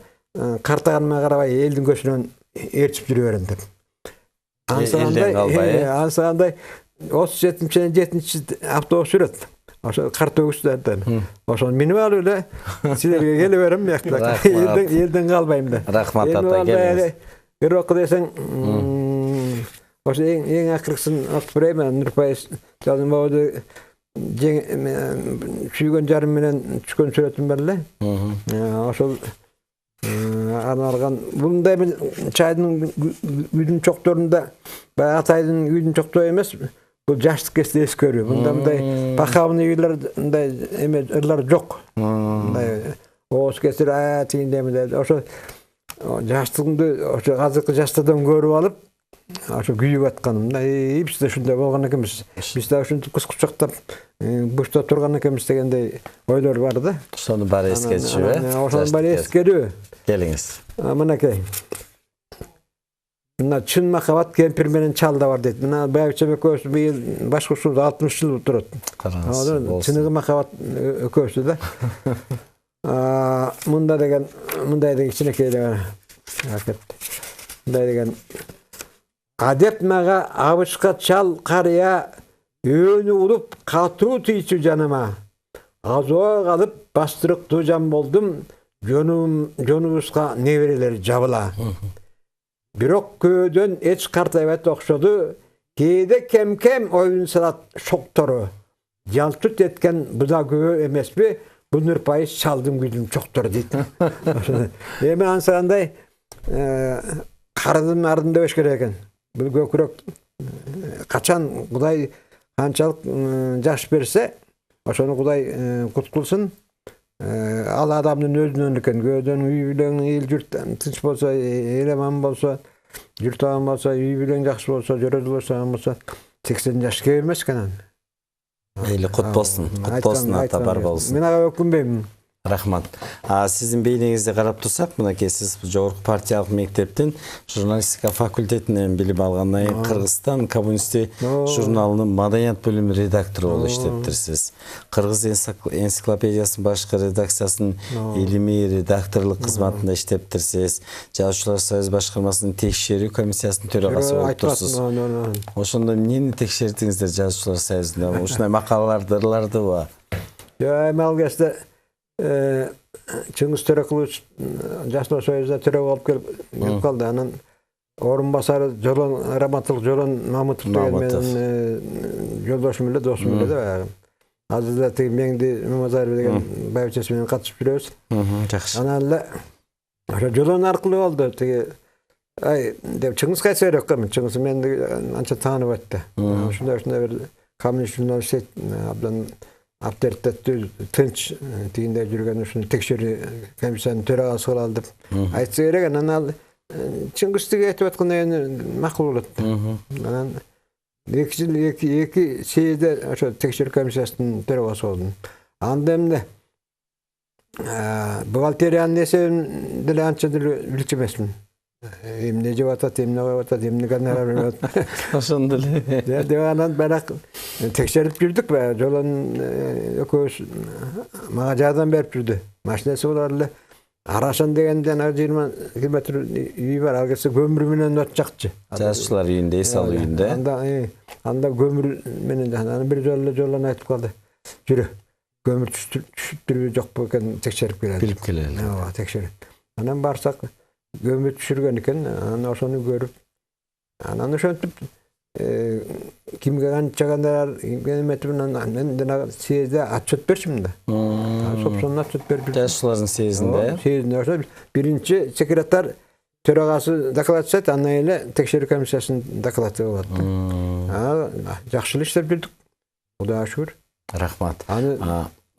kartaganma karabay eldin köşünөн erçip жүрөөрүn деп. Ansanda 37 avtobus sürüt. Oşo kart ögüslerden. Oşo minip alıp ele silerge geliverim yakta. Elden kalbayım da. Rahmat ata geliniz. Bir oku desen oşo en akırksın okup bereyim. Nurpayız çaldım boğdu süygen jarım menen çükön süretim berle. Oşo anargan bunday bir çaydın güdün çoktorunda bayağı ataydın güdün çoktor emes bu yaşlık kestes görüyor. Bunday bakavını yıllarda emet ırlar yok. O kestir ayatın demede o yaşlığında o azıcık yaşlıdan görüp alıp o güyüp atkanımda hepsi de şunda bolgan ekemiz. Biz de şunu kız kucaktab boşta turgan ekemiz degende oylar vardı. Şonu bari eskeriyor. Şonu bari eskeriyor. Geliniz. Mınakay. Buna çın makabat kempir menen çalda var deydi. Buna bayakçama köşü bir yıl başkuşu 60 yıl oturdu. Çınıgı makabat köşü de. Munda degen içine keyde var. Munda degen Kadepmaga avışka çal karıya öğünü ulup katru tüyçü canıma. Azoğa kalıp bastırık tuğcan boldum. Jonumuzga nevreleri jabıla. Birok köyden eç kartayvet okşadı. Keyde kem oyun salat şoktoru. Yaltut etken bu da göğü emes mi? Bu Nurpayız çaldım güdüm çoktoru deydi. Hemen ansaranday karadım ardında beşkereken. Bu gökürek kaçan Kuday kançalık jaş berse, oşonu Kuday kutkulsun. Al adamın özünün eken, göğden üy bilen el jürtten tınç bolsa, eleman bolsa, jürtağın bolsa, üy bilen jakşı bolsa, jöröz bolsa, 80 jaş gelmez kanan. Eyli kut bolsun, ata bar bolsun. Men aga ökünbeyim. Rahmat. Sizin beyningizde qarap tursak, mınaki siz Jogorku partiyalыk mektepten jurnalistika fakültetinden bilim algandan Kırgızstan Kommunisti jurnalının madaniyat bölümü redaktörü olup işleptirsiz. Kırgız ensiklopediyasının başka redaksiyasının ilmi redaktörlük kızmatında işleptirsiz. Жазуучулар Союз Başkarmasının tekşiri komisyasının төрағасы olup tursiz. Oşunda neni tekşirdiңиздер Жазуучулар Союзунда? Oşunday makalardı var. Ya emal geçti. Çıngiz Törekuluç Jaslar Soyuzda Törek olup gelip kaldı. Anan orunbasarı Jolan Rahmatlık Jolan Mahmutov degen yoldaşım ile dostum ile de. Azizler tegi meňdi Memazarov degen bayçası menen katıp жүрөбüz. Жақсы. Analla Jolan arkaly oldu. Tegi ay dep Çıngiz kaýsa örekkäm. Çıngiz meni ança tanyp etdi. Şunda bir komünist jurnalist abdan Abdertetті tınç tiyinde жүрген үшін tekşiri komissiyanın төрағасы kılaldım. Aytsa gerek anan Чыңгыстыгы айтып аткан макул болот. Анан 2 жыл 2 сейде ошо текшерүү комиссиясынын төрагасы болдум. Анда эмне бухгалтериянын эсебин деле анча деле билчү эмесмин. Эмне жеп атат, эмне коюп атат, эмне гонорар берип атат. Ошондо эле. Деп анан барак текшерип жүрдүк ба, жолун экөөбүз мага жардам берип жүрдү. Машинасы булар эле Арашан дегенден 20 километр үй бар, ал келсе көмүр менен өтүп чакчы. Жазушылар үйүндө, Эсал үйүндө. Анда көмүр менен анан бир жолу жолун айтып калды. Жүрү. Көмүр түшүптүрбү жокпу экен текшерип келели. Билип келели. Ооба, текшерип. Анан барсак көмүр түшүргөн экен, анан ошону көрүп. Анан ошентип кимге канча гонорар, кимге метринен мен съезде отчет берчимин да. Собственно отчет берип. Жазушылардын съездинде. Съездинде ошо биринчи секретарь төрагасы доклад жасайт, андан эле текшерүү комиссиясынын доклады болот. Жакшы эле иштеп жүрдүк. Кудайга шүгүр. Рахмат.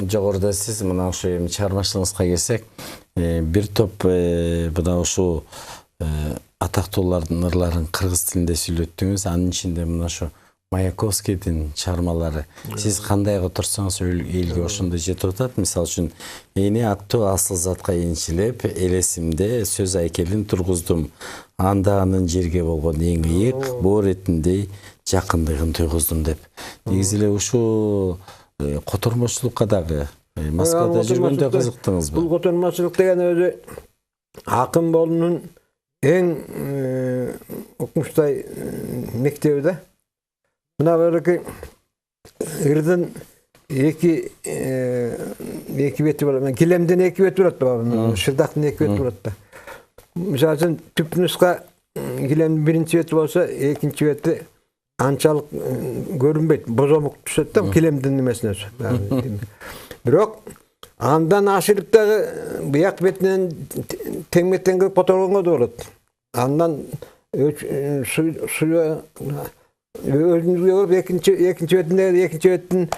Жогоруда сиз мына ошо эми чыгармачылыгыңызга келсек, бир топ мына ошо атактуулардын ырларын кыргыз тилинде сүйлөттүңүз. Анын ичинде мына ошо Маяковскийдин чыгармалары. Сиз кандай которсоңуз элге ошондой жетип атат. Мисалы үчүн эни аттуу асыл затка энчилеп, элесимде сөз айкелин тургуздум. Анда анын жерге болгон эң ыйык боор этиндей жакындыгын туйгуздум деп. Негизи эле ушул котормочулукка дагы Москвада жүргөндө кызыктыңызбы? Бул котормочулук деген өзү акын болуунун эң укмуштай мектеби да. Мына бирки ырдын эки бети болот. Килемдин эки бети болот да, шырдактын эки бети болот да. Мисалы үчүн түп нуска килемдин биринчи бети болсо, экинчи бети анчалык көрүнбөйт, бозомук түшөт да килемдин немесине. Бирок андан ашырып дагы буяк бетинен теңме-тең которгонго да болот. Андан суя өзүнүзгө көрүп экинчи беттин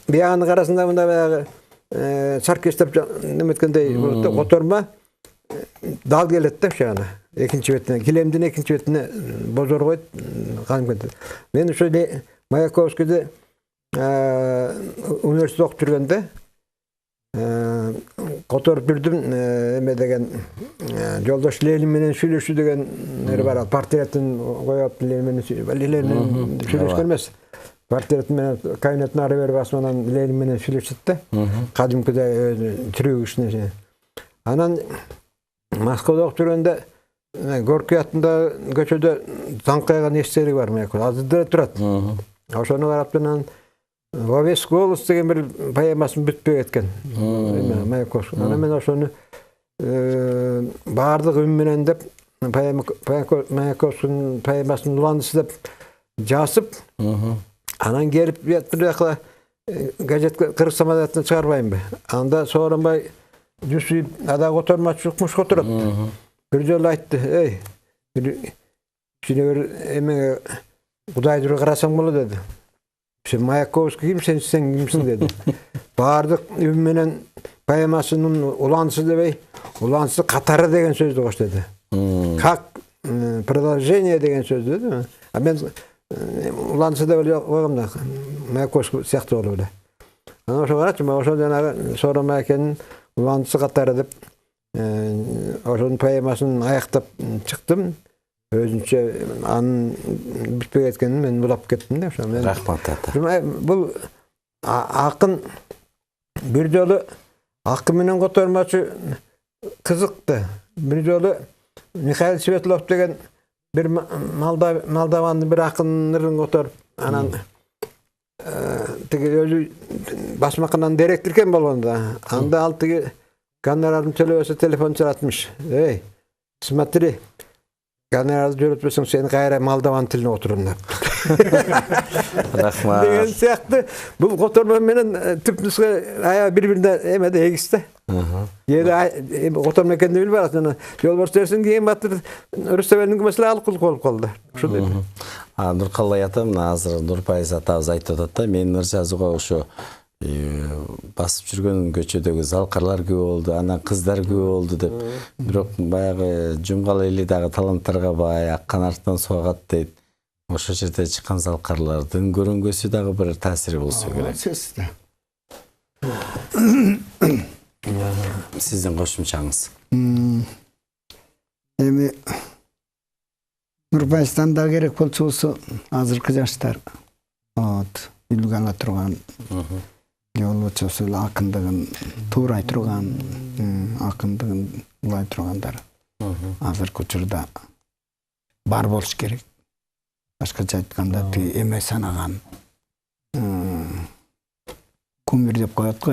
биягынын карасында мында баягы саркестеп неметкендей болот да, которма дал келет да ошо ана. Экинчи бетине, килемдин экинчи бетине бозоргойт кадимкидей. Мен ошо Маяковскийде университет окуп жүргөндө которуп жүрдүм, эме деген жолдош Ленин менен сүйлөшүү деген нери бар. Портретін коюп Ленин менен сүйлөшкөн эмес. Портретін менен кабинеттин ары бери басманан Ленин менен сүйлөшөт да. Кадимкидей тирүү кишине. Анан Москвада окуп жүргөндө Горький атында көчөдө таңкайган эстелиги бар Маяковский. Азырда турат. Ошону карап анан «Во весь голос» деген бир поэмасын бүтпөй кеткен. Маяковский. Анан мен ошону баардык үн менен деп Маяковскийдин поэмасын уландысы деп жазып, анан келип бир жакка газетке кыргыз самолетине чыгарбаймбы. Анда сооронбай Жүсүп ада котормочулукмуш которот. Бир жолу айтты: "Эй, кичине бир эме Кудайды карасаң болот" деди. Сен Маяковский ким, сен кимсиң деди. Баардык үн менен поэмасынын уландысы дебей, уландысы катары деген сөздү кош деди. Как продолжение деген сөз деди. А мен уландысы деп койгом да, Маяковский сыяктуу болуп эле. Анан ошо карачы, ошо жанагы Сооронбай экенин уландысы катары деп ошонун поэмасын аяктап чыктым. Өзүнчө анын бүтпөй кеткенин мен улап кеттим да. Рахмат ата. Бул акын бир жолу акын менен котормочу кызыкты. Бир жолу Михаил Светлов деген бир Молдавандын бир акынын которуп, анан тиги өзү басмакынан директоркен болгондо, анда ал тиги гонорарын төлөбөсө телефон чалатмыш. "Эй, смотри, гонорарды жөнөтпөсөң сени кайра Молдаван тилине отурум" деп. Рахмат. Деген сыяктуу бул которма менен түп нуска ая бири-бирине эмеде эгис да. Эми которма экенин билбей атат. Жолборс Эрсин кийин батыр Рүстөбелдин күмөсүлө алып болуп калды. Ошондой. Нуркалай атам азыр Нурпайыз атабыз айтып атат да, менин ыр жазууга ошо басып жүргөн көчөдөгү залкарлар көп болду, анан кыздар көп болду деп. Бирок баягы жумгал эли дагы таланттарга бай, ак канаттан суагат дейт. Ошол жерде чыккан залкарлардын көрүнгөсү дагы бир таасири болсо керек. Сөзсүз да. Сиздин кошумчаңыз. Эми Нурбайстанда керек болсо азыркы жаштар үлгү ала турган болбочосу акындыгын туурай турган, акындыгын улай тургандар азыркы учурда бар болуш керек. Башкача айтканда эме санаган кумир деп коет го,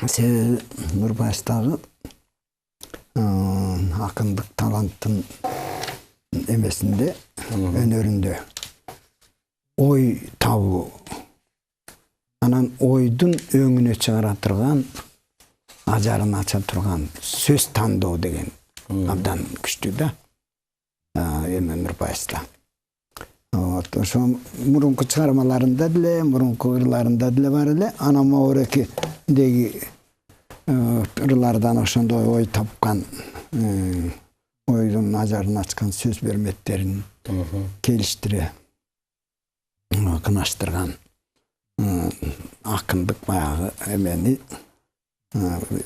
Себеби Нурбайстагы акындык таланттын эмесинде, өнөрүндө ой табуу, анан ойдун өңүнө чыгара турган, ажарын ача турган сөз тандоо деген абдан күчтүү да. Эми Нурбайста. Ошо мурунку чыгармаларында деле, мурунку ырларында деле бар эле, анан моорекидеги ырлардан ошондой ой тапкан, ойдун ажарын ачкан сөз берметтерин келиштире кынаштырган акындык баягы эмени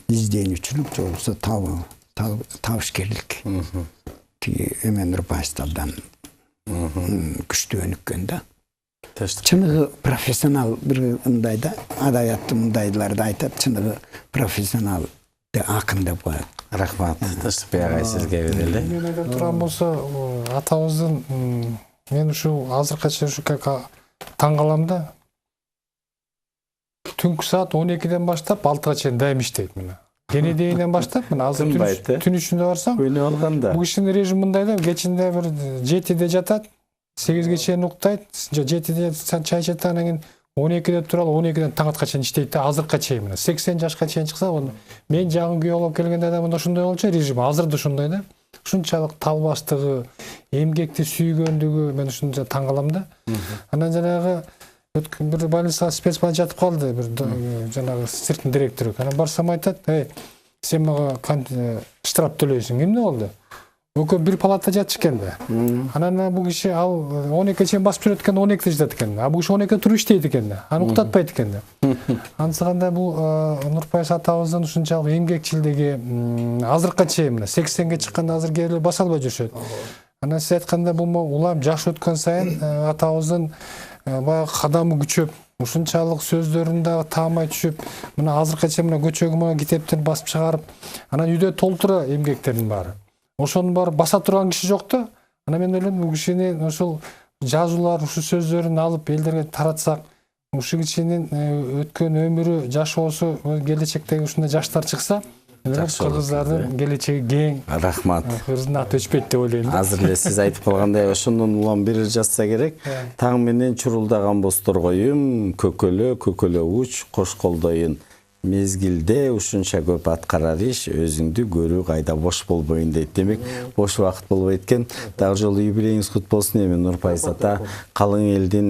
изденүүчүлүк же болбосо табышкерлик тиги эме Нурбайстардан күчтүү өнүккөн да. Чыныгы профессионал бир мындай да, адабиятты мындайларды айтат, чыныгы профессионал акын деп коет. Рахмат. Ташпай агай сизге берели. Мен айтып турган болсо, атабыздын мен ушу азыркыча ушу таң калам да. Түнкү саат 12-ден баштап 6-га чейин дайым иштейт мына. Кенедейинен баштап мына азыр түн ичинде барсаң, Көйнө алганда. Бул кишинин режими мындай да, кечинде бир 7-де жатат, 8-ге чейин уктайт, 7-де чай ичет, анан кийин 12-де туралып, 12-ден таң атка чейин иштейт да, азыркыга чейин мына 80 жашка чейин чыкса, мен жагын күйөө алып келгенде да мында ошондой болчу режим, азыр да ошондой да. Ушунчалык талбаштыгы, эмгекти сүйгөндүгү, мен ушунча таң калам да. Анан жанагы бир больницага спецбан жатып калды, бир жанагы цирктин директору. Анан барсам айтат, сен мага штраф төлөйсүң. Эмне болду? Экөө бир палатада жатыш экен да. Анан бул киши ал 12-ге чейин басып жүрөт экен, 12-де жатат экен. А бул киши 12-де туруп иштейт экен да. Аны уктатпайт экен да. Ансыганда бул Нурбайс атабыздын ушунчалык эмгекчилдиги азыркыга чейин мына 80-ге чыкканда азыр келип баса албай жүрүшөт. Анан сиз айтканда бул улам жаш өткөн сайын атабыздын баягы кадамы күчөп, ушунчалык сөздөрүн дагы таамай түшүп, мына азыркыга чейин мына көчөгө мына китептерин басып чыгарып, анан үйдө толтура эмгектердин баары. Ошонун баары баса турган киши жок да. Анан мен ойлойм, бул кишинин ошол жазуулар, ушул сөздөрүн алып элдерге таратсак, ушул кишинин өткөн өмүрү, жашоосу келечектеги ушундай жаштар чыкса, кыргыздардын келечеги кең. Рахмат. Кыргыздын аты өчпөйт деп ойлойм. Азыр эле сиз айтып калгандай, ошондон улам бир жазса керек. Таң менен чурулдаган бозторгоюм, көкөлө уч, кош колдоюн. Мезгилде ушунча көп аткарар иш, өзүңдү көрүү кайда бош болбойн дейт. Демек, бош убакыт болбойт экен. Дагы жолу юбилейиңиз кут болсун эми Нурбайс ата. Калың элдин,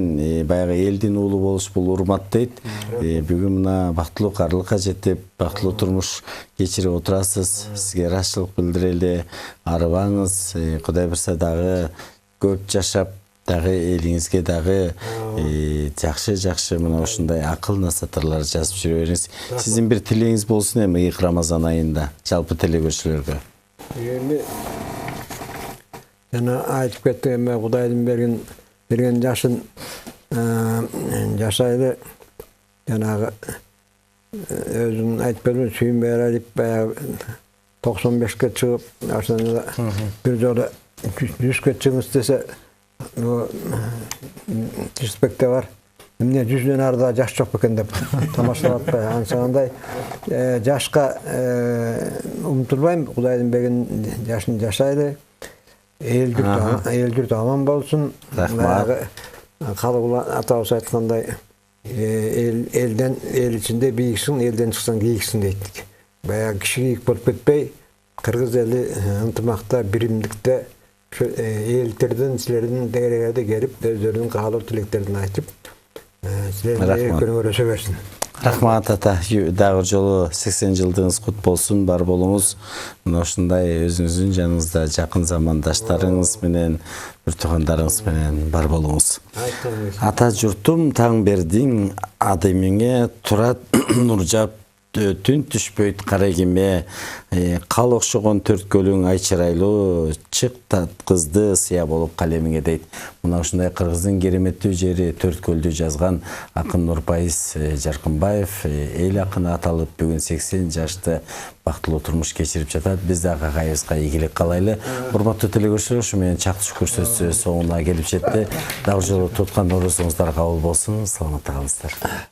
баягы элдин уулу болуш бул урмат дейт. Бүгүн мына бактылуу карлыкка жетип, бактылуу турмуш кечирип отурасыз. Сизге ырайчылык билдирели, арыбаңыз. Кудай бурса дагы көп жашап, дагы элиңизге дагы жакшы мына ушундай акыл насатырлар жазып жүрө бериңиз. Сиздин бир тилегиңиз болсун эми ыйык Рамазан айында жалпы телекөрүүчүлөргө. Эми жана айтып кеттим, эми Кудайдын берген жашын жашайлы, жанагы өзүн айтып келген сүйүнбөй элек баягы 95-ке чыгып, ошондо бир жолу 100-ке чыгыңыз десе, респекте бар. Эмне 100дөн арда жаш жок экен деп тамашалап ансагандай жашка умтулбайм. Кудайдын берген жашын жашайлы. Эл журт аман болсун. Рахмат. Калыгул атабыз айткандай, элден эл ичинде бийиксиң, элден чыксаң кийиксиң дейт. Баягы киши кийик болуп кетпей, кыргыз эли ынтымакта, биримдикте элдердин, силердин дегерегерде келип, өздөрүнүн каалоо тилектерин айтып, Рахмат. Күнүңөр өсө берсин. Рахмат ата, дагы жолу 80 жылдыгыңыз кут болсун, бар болуңуз. Мына ушундай өзүңүздүн жаныңызда жакын замандаштарыңыз менен, бир туугандарыңыз менен бар болуңуз. Ата журтум таң бердиң, адымыңе турат нуржап, түн түшпөйт кара кеме, кал окшогон төрткөлүң ай чырайлуу, чык таткызды сыя болуп калемиңе дейт. Мына ушундай кыргыздын кереметтүү жери Төрткөлдү жазган акын Нурпайыз Жаркынбаев эл акыны аталып бүгүн 80 жашты бактылуу турмуш кечирип жатат. Биз да агайыбызга ийгилик каалайлы. Урматтуу телекөрүүчүлөр, ушу менен чактыш көрсөтүүсү соңуна келип жетти. Дагы жолу туткан орусуңуздар кабыл болсун. Саламатта калыңыздар.